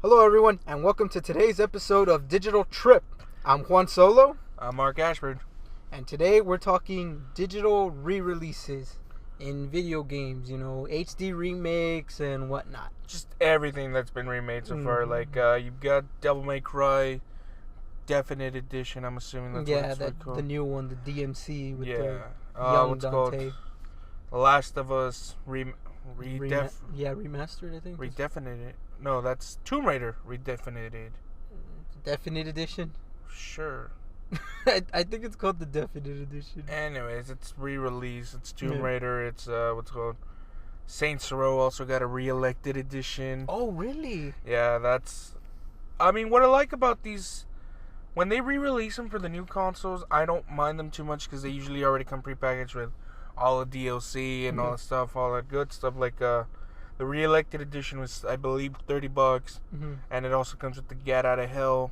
Hello, everyone, and welcome to today's episode of Digital Trip. I'm Juan Solo, I'm Marc Ashforde. and today we're talking digital re-releases in video games, HD remakes and whatnot. Just everything that's been remade so far. Like, you've got Devil May Cry Definite Edition, I'm assuming that's what it's called. The new one, the DMC with the young young what's Dante. called? The Last of Us Remastered, I think. Redefinited. No, that's Tomb Raider Redefinited. Definite Edition? Sure. I think it's called the Definite Edition. Anyways, it's re-release. It's Tomb Raider. It's, what's it called? Saints Row also got a re-elected edition. Oh, really? Yeah, that's... I mean, what I like about these... When they re-release them for the new consoles, I don't mind them too much because they usually already come prepackaged with all the DLC and all the stuff, all that good stuff. Like, the re-elected edition was, I believe, $30, and it also comes with the Get Out of Hell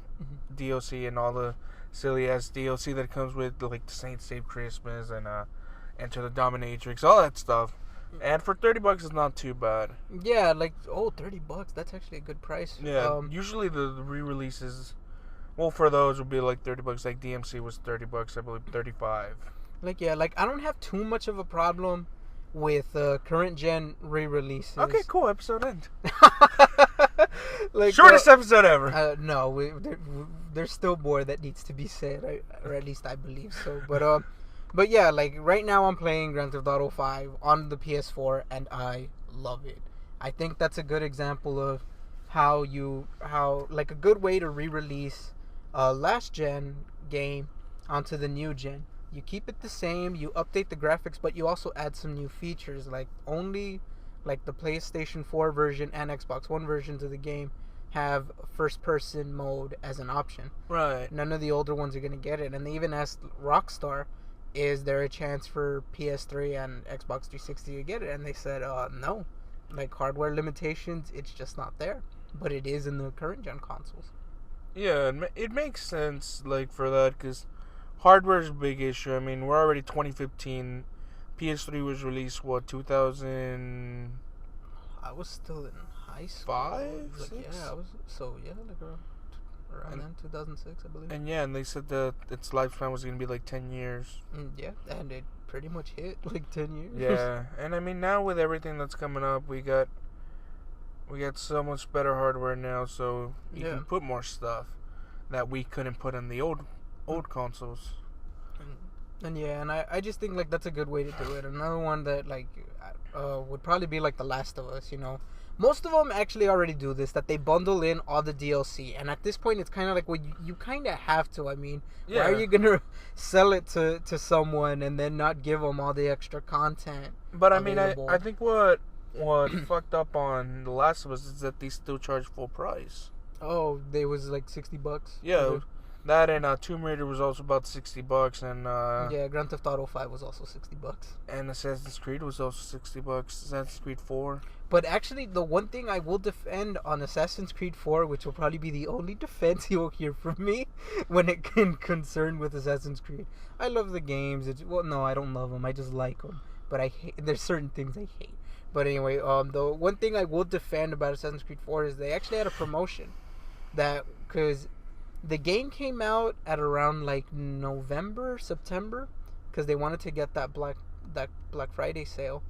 DLC and all the silly-ass DLC that comes with, like, the Saints Save Christmas and Enter the Dominatrix, all that stuff. And for $30, it's not too bad. Yeah, like, $30, that's actually a good price. Yeah, usually the re-releases... Well, for those would be like $30. Like DMC was $30, I believe, $35. I don't have too much of a problem with current gen re-releases. Okay, cool. Episode end. Like, shortest episode ever. No, there's still more that needs to be said, or at least I believe so. But yeah, like right now I'm playing Grand Theft Auto 5 on the PS4, and I love it. I think that's a good example of how a good way to re-release last gen game onto the new gen. You keep it the same, you update the graphics, but you also add some new features, like only like the PlayStation 4 version and Xbox One versions of the game have first person mode as an option. Right. None of the older ones are going to get it, and they even asked Rockstar, is there a chance for PS3 and Xbox 360 to get it? And they said no, like hardware limitations, it's just not there, but it is in the current gen consoles. Yeah, it makes sense, like, for that, because hardware is a big issue. I mean, we're already 2015. PS3 was released, 2000... I was still in high school. 5? 6? Yeah, I was, around then, 2006, I believe. And they said that its lifespan was going to be, like, 10 years. Yeah, and it pretty much hit, like, 10 years. Yeah, and I mean, now with everything that's coming up, we got so much better hardware now, so you can put more stuff that we couldn't put in the old consoles. And I just think like that's a good way to do it. Another one that like would probably be like The Last of Us. Most of them actually already do this, that they bundle in all the DLC, and at this point it's kind of like, well, you kind of have to. I mean, why are you gonna sell it to someone and then not give them all the extra content? But I mean, I think what fucked up on The Last of Us is that they still charge full price. Oh, they was like $60. Yeah, that and Tomb Raider was also about $60, and Grand Theft Auto 5 was also $60. And Assassin's Creed was also $60. Assassin's Creed 4. But actually, the one thing I will defend on Assassin's Creed 4, which will probably be the only defense you'll hear from me when it can concern with Assassin's Creed. I love the games. No, I don't love them. I just like them. But there's certain things I hate. But anyway, the one thing I will defend about Assassin's Creed 4 is they actually had a promotion because the game came out at around like November, September, because they wanted to get that Black Friday sale,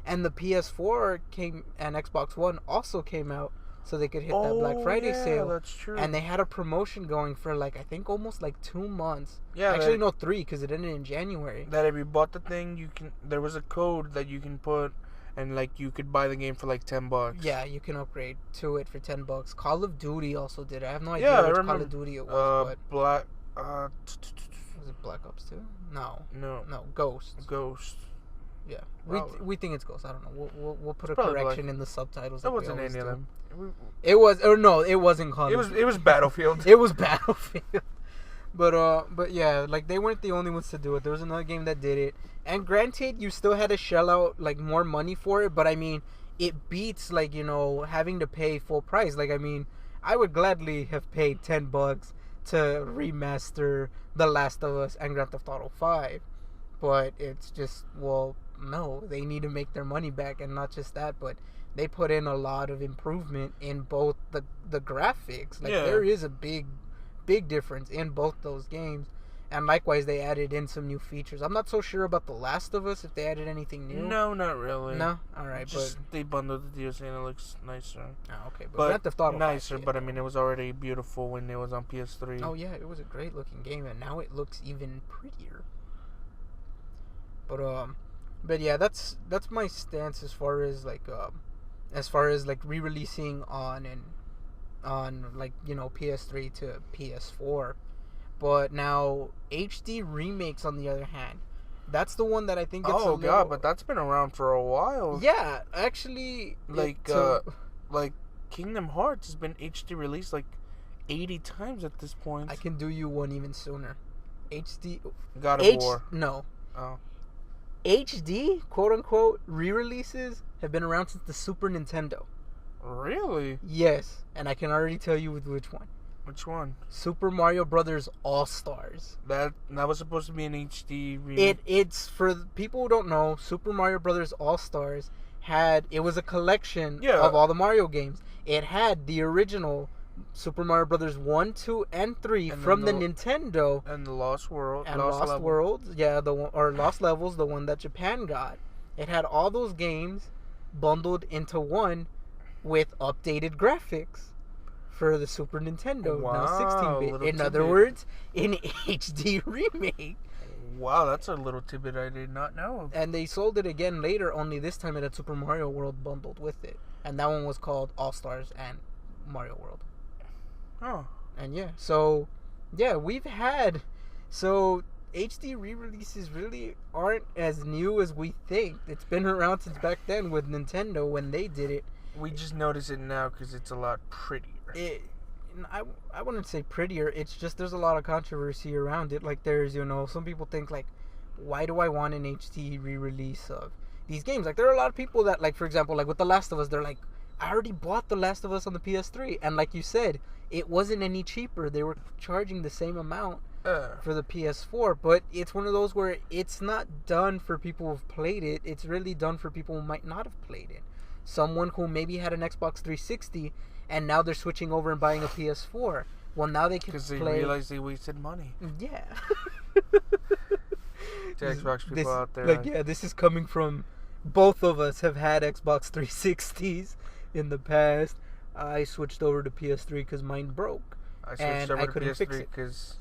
and the PS4 and Xbox One also came out so they could hit that Black Friday sale. That's true. And they had a promotion going for like I think almost like 2 months. Yeah, actually no, 3, because it ended in January. That if you bought the thing, there was a code that you can put. And, like, you could buy the game for, like, $10. Yeah, you can upgrade to it for $10. Call of Duty also did it. I have no idea which Call of Duty it was. Was it Black Ops 2? No, Ghost. Yeah, we think it's Ghost. I don't know. We'll put a correction in the subtitles. That wasn't any of them. It wasn't Call of Duty. It was Battlefield. It was Battlefield. But yeah, like they weren't the only ones to do it. There was another game that did it. And granted, you still had to shell out like more money for it, but I mean, it beats like, having to pay full price. Like, I mean, I would gladly have paid $10 to remaster The Last of Us and Grand Theft Auto 5. But it's just, well, no, they need to make their money back, and not just that, but they put in a lot of improvement in both the graphics. Like, Yeah. there is a big difference in both those games. And likewise, they added in some new features. I'm not so sure about The Last of Us, if they added anything new. No, not really. No? Alright, Just they bundled the DLC and it looks nicer. Oh, okay, but But Grand Theft Auto nicer, 5, but I mean, it was already beautiful when it was on PS3. Oh yeah, it was a great looking game, and now it looks even prettier. But yeah, that's my stance as far as like re-releasing on like, you know, PS3 to PS4. But now HD remakes, on the other hand, that's the one that I think gets God, but that's been around for a while. Yeah, actually, like Kingdom Hearts has been HD released like 80 times at this point. I can do you one even sooner. HD God of War. No. Oh. HD, quote unquote, re-releases have been around since the Super Nintendo. Really? Yes, and I can already tell you with which one. Which one? Super Mario Brothers All Stars. That was supposed to be an HD remake. It's for people who don't know. Super Mario Brothers All Stars it was a collection of all the Mario games. It had the original Super Mario Brothers 1, 2, and 3 from the Nintendo, and the Lost World and Lost Worlds, Lost Levels, the one that Japan got. It had all those games bundled into one with updated graphics for the Super Nintendo, now 16-bit. In other words, an HD remake. Wow, that's a little tidbit I did not know. And they sold it again later, only this time it had Super Mario World bundled with it. And that one was called All Stars and Mario World. Oh. And so HD re-releases really aren't as new as we think. It's been around since back then with Nintendo when they did it. We just notice it now because it's a lot prettier. I wouldn't say prettier. It's just there's a lot of controversy around it. Like, there's, you know, some people think, like, why do I want an HD re-release of these games? Like, there are a lot of people that, like, for example, like with The Last of Us, they're like, I already bought The Last of Us on the PS3. And like you said, it wasn't any cheaper. They were charging the same amount for the PS4. But it's one of those where it's not done for people who've played it. It's really done for people who might not have played it. Someone who maybe had an Xbox 360 and now they're switching over and buying a PS4. Well, now they can play... Because they realize they wasted money. Yeah. To Xbox people out there. Like, yeah, this is coming from... Both of us have had Xbox 360s in the past. I switched over to PS3 because mine broke. I switched over to PS3 because...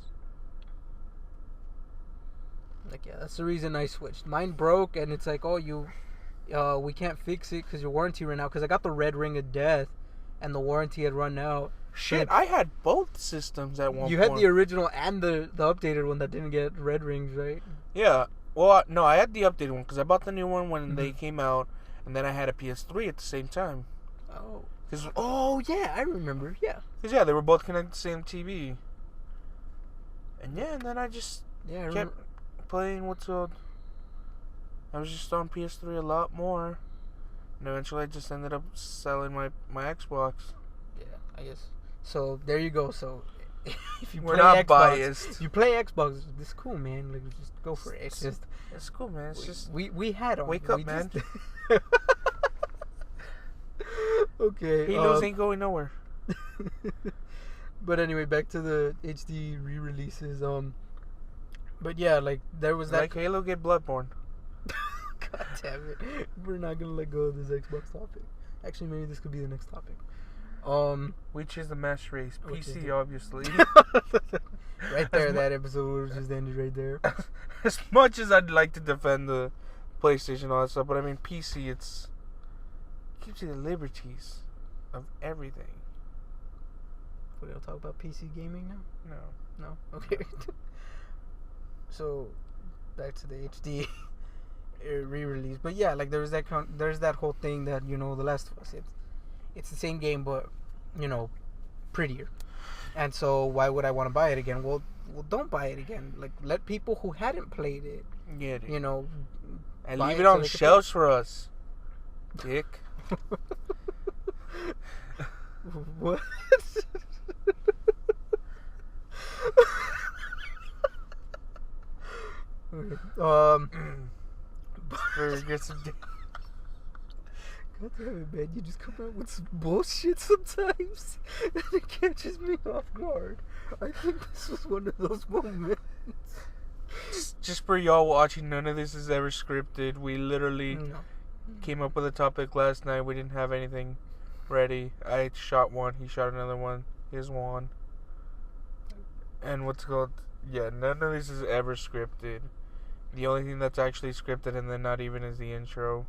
Like, yeah, that's the reason I switched. Mine broke, and it's like, we can't fix it because your warranty ran out. Because I got the red ring of death, and the warranty had run out. Shit, I had both systems at one point. You had the original and the updated one that didn't get red rings, right? Yeah. Well, no, I had the updated one because I bought the new one when they came out, and then I had a PS3 at the same time. Oh, yeah, I remember, yeah. Because, yeah, they were both connected to the same TV. And, and then I just kept playing what's called... I was just on PS3 a lot more. And eventually I just ended up selling my Xbox. Yeah, I guess. So, there you go. So, if you We're play not Xbox, biased. You play Xbox, it's cool, man. Like, just go for it. It's cool, man. It's just... We had on. Wake up, man. Okay. Heroes ain't going nowhere. But anyway, back to the HD re-releases. But yeah, like, there was that... Like Halo, get Bloodborne. God damn it. We're not gonna let go of this Xbox topic. Actually, maybe this could be the next topic. Which is the mass race? PC, obviously. Right there, that episode was just ended right there. As much as I'd like to defend the PlayStation and all that stuff, but I mean, PC, it gives you the liberties of everything. We're gonna talk about PC gaming now? No? Okay. So, back to the HD re-release. But yeah, like, there's that whole thing that, you know, The Last of Us, it's the same game, but, you know, prettier. And so why would I want to buy it again? Well, don't buy it again. Like, let people who hadn't played it, you know, and leave it on shelves for us, dick. What? Okay. Get some dick. God damn it, man. You just come out with some bullshit sometimes. And it catches me off guard. I think this was one of those moments. Just for y'all watching, none of this is ever scripted. We literally came up with a topic last night. We didn't have anything ready. I shot one. He shot another one. Here's Juan. And what's called... Yeah, none of this is ever scripted. The only thing that's actually scripted, and then not even, is the intro.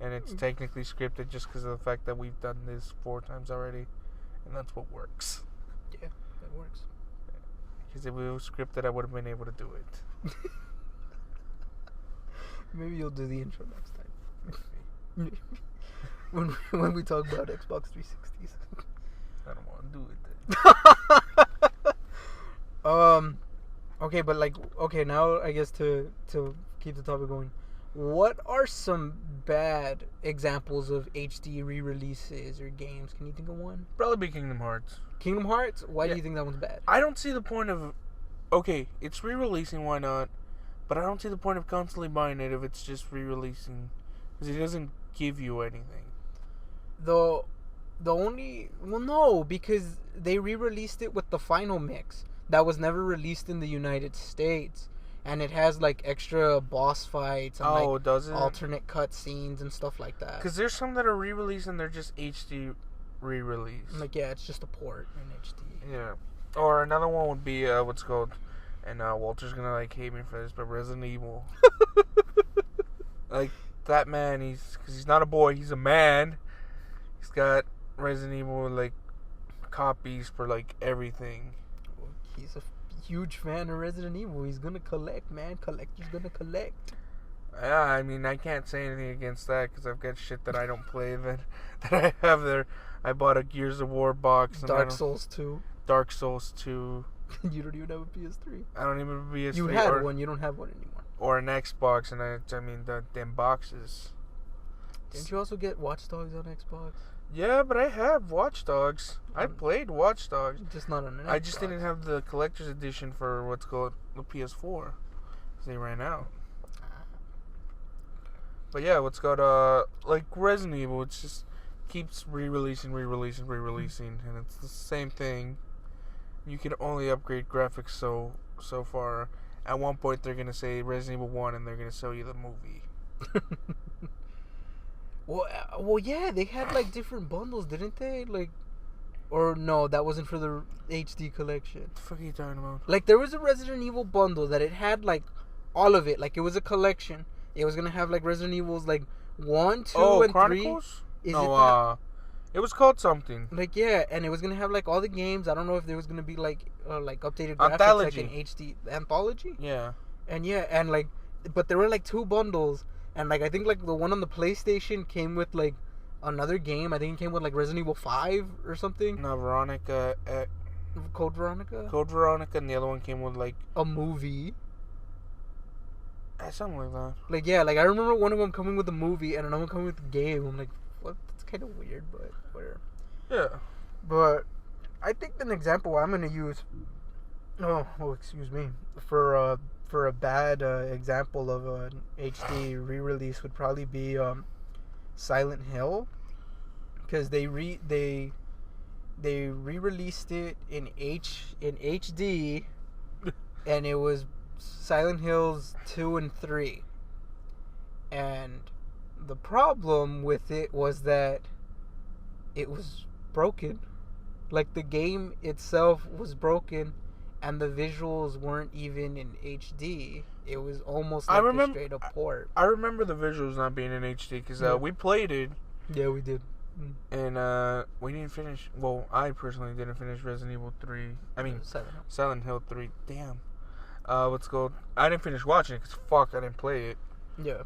And it's technically scripted just because of the fact that we've done this 4 times already. And that's what works. Yeah, that works. Because if it was scripted, I would have been able to do it. Maybe you'll do the intro next time. when we talk about Xbox 360s. I don't want to do it then. Okay, but now I guess to keep the topic going, what are some bad examples of HD re-releases or games? Can you think of one? Probably be Kingdom Hearts. Kingdom Hearts? Why do you think that one's bad? I don't see the point of... Okay, it's re-releasing, why not? But I don't see the point of constantly buying it if it's just re-releasing. Because it doesn't give you anything. The only... Well, no, because they re-released it with the final mix. That was never released in the United States. And it has, like, extra boss fights and, does it? Alternate cutscenes and stuff like that. Because there's some that are re-released and they're just HD re-release. Like, yeah, it's just a port in HD. Yeah. Or another one would be, what's called... And Walter's gonna, like, hate me for this, but Resident Evil. Like, that man, because he's not a boy, he's a man. He's got Resident Evil, like, copies for, like, everything. Well, he's a huge fan of Resident Evil. He's gonna collect, man. Collector's gonna collect. Yeah, I mean, I can't say anything against that because I've got shit that I don't play that I have there. I bought a Gears of War box. And Dark Souls 2. Dark Souls 2. You don't even have a PS3. I don't even have a PS3. You had one. You don't have one anymore. Or an Xbox, and I mean, the damn boxes. Didn't you also get Watch Dogs on Xbox? Yeah, but I have Watch Dogs. I played Watch Dogs. Just not on an Xbox. I just didn't have the collector's edition for what's called the PS4. Because they ran out. But yeah, what's called, like Resident Evil, it just keeps re-releasing, and it's the same thing. You can only upgrade graphics so far. At one point, they're going to say Resident Evil 1, and they're going to sell you the movie. Well, yeah, they had, like, different bundles, didn't they? Like, or no, that wasn't for the HD collection. What the fuck are you talking about? Like, there was a Resident Evil bundle that it had, like, all of it. Like, it was a collection. It was going to have, like, Resident Evil's, like, 1, 2, and Chronicles? 3. It was called something. Like, yeah, and it was going to have, like, all the games. I don't know if there was going to be, like updated graphics, Anthology. like an HD anthology. Yeah. And, like, but there were, like, 2 bundles. And, like, I think, like, the one on the PlayStation came with, like, another game. I think it came with, like, Resident Evil 5 or something. No, Veronica. Code Veronica? Code Veronica, and the other one came with, like... a movie. Something like that. Like, yeah, like, I remember one of them coming with a movie and another one coming with a game. I'm like, what? That's kind of weird, but whatever. Yeah. But I think an example I'm going to use... excuse me. For a bad example of an HD re-release would probably be Silent Hill, because they re-released it in HD, and it was Silent Hills 2 and 3, and the problem with it was that it was broken. Like, the game itself was broken, and the visuals weren't even in HD. It was almost like a straight up port. I remember the visuals not being in HD because we played it. Yeah, we did. And we didn't finish. Well, I personally didn't finish Resident Evil 3. I mean, Silent Hill 3. Damn. What's called? I didn't finish watching it because fuck, I didn't play it. Yeah.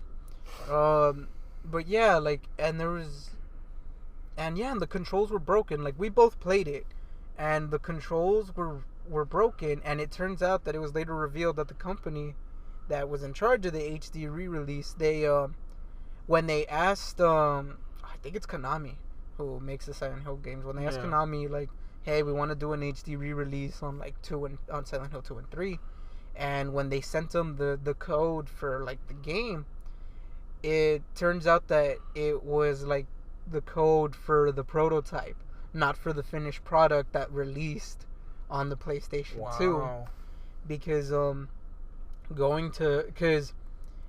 But yeah, like, and there was, and the controls were broken. Like, we both played it, and the controls were broken, and it turns out that it was later revealed that the company that was in charge of the HD re-release, they when they asked I think it's Konami who makes the Silent Hill games, when they asked Konami, like, hey, we want to do an HD re-release on, like, on Silent Hill 2 and 3, and when they sent them the code for, like, the game, it turns out that it was like the code for the prototype, not for the finished product that released on the PlayStation 2. Because because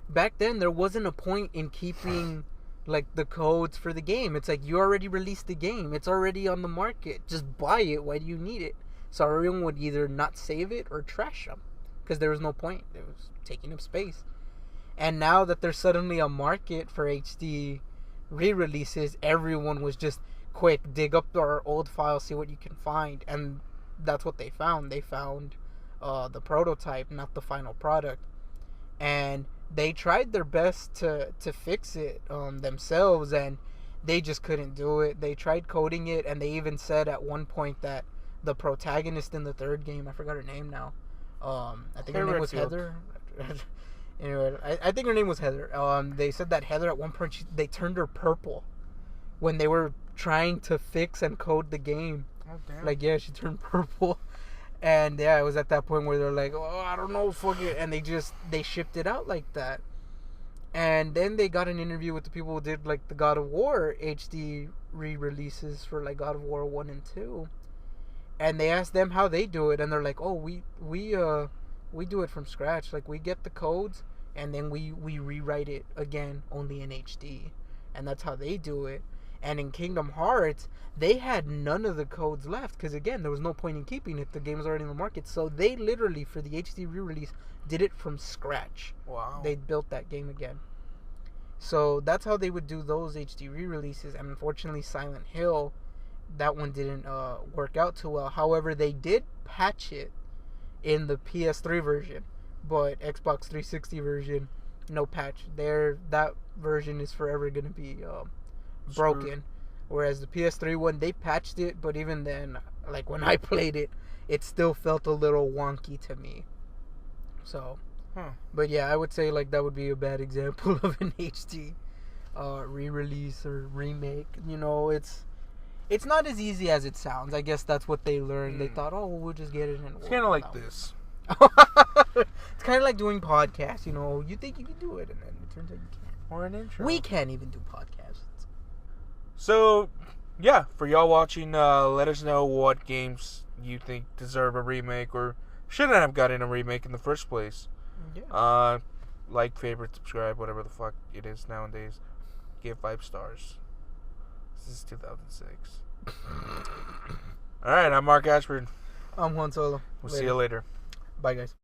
back then there wasn't a point in keeping like the codes for the game. It's like you already released the game. It's already on the market. Just buy it. Why do you need it? So everyone would either not save it or trash them because there was no point. It was taking up space. And now that there's suddenly a market for HD re-releases, everyone was just quick, dig up our old files, see what you can find. And that's what they found. They found the prototype, not the final product. And they tried their best to fix it themselves, and they just couldn't do it. They tried coding it, and they even said at one point that the protagonist in the third game, I forgot her name now. I think her name was Heather. Anyway, I think her name was Heather. They said that Heather at one point, they turned her purple when they were trying to fix and code the game. Oh, damn. Like, yeah, she turned purple. And yeah, it was at that point where they're like, oh, I don't know, fuck it. And they shipped it out like that. And then they got an interview with the people who did like the God of War HD re-releases for like God of War 1 and 2. And they asked them how they do it. And they're like, oh, we do it from scratch. Like, we get the codes and then we rewrite it again, only in HD. And that's how they do it. And in Kingdom Hearts, they had none of the codes left because, again, there was no point in keeping it. The game was already in the market. So they literally, for the HD re-release, did it from scratch. Wow. They built that game again. So that's how they would do those HD re-releases. And unfortunately, Silent Hill, that one didn't work out too well. However, they did patch it in the PS3 version. But Xbox 360 version, no patch. That version is forever going to be broken. Whereas the PS3 one, they patched it, but even then, like when I played it, it still felt a little wonky to me. So, but yeah, I would say like that would be a bad example of an HD re-release or remake. You know, it's not as easy as it sounds. I guess that's what they learned. They thought, oh, we'll just get it and it's kind of like this. It's kind of like doing podcasts. You know, you think you can do it, and then it turns out you can't. Or an intro. We can't even do podcasts. So, yeah, for y'all watching, let us know what games you think deserve a remake or shouldn't have gotten a remake in the first place. Yeah. Like, favorite, subscribe, whatever the fuck it is nowadays. Give 5 stars. This is 2006. Alright, I'm Marc Ashforde. I'm Juan Solo. We'll see you later. Bye, guys.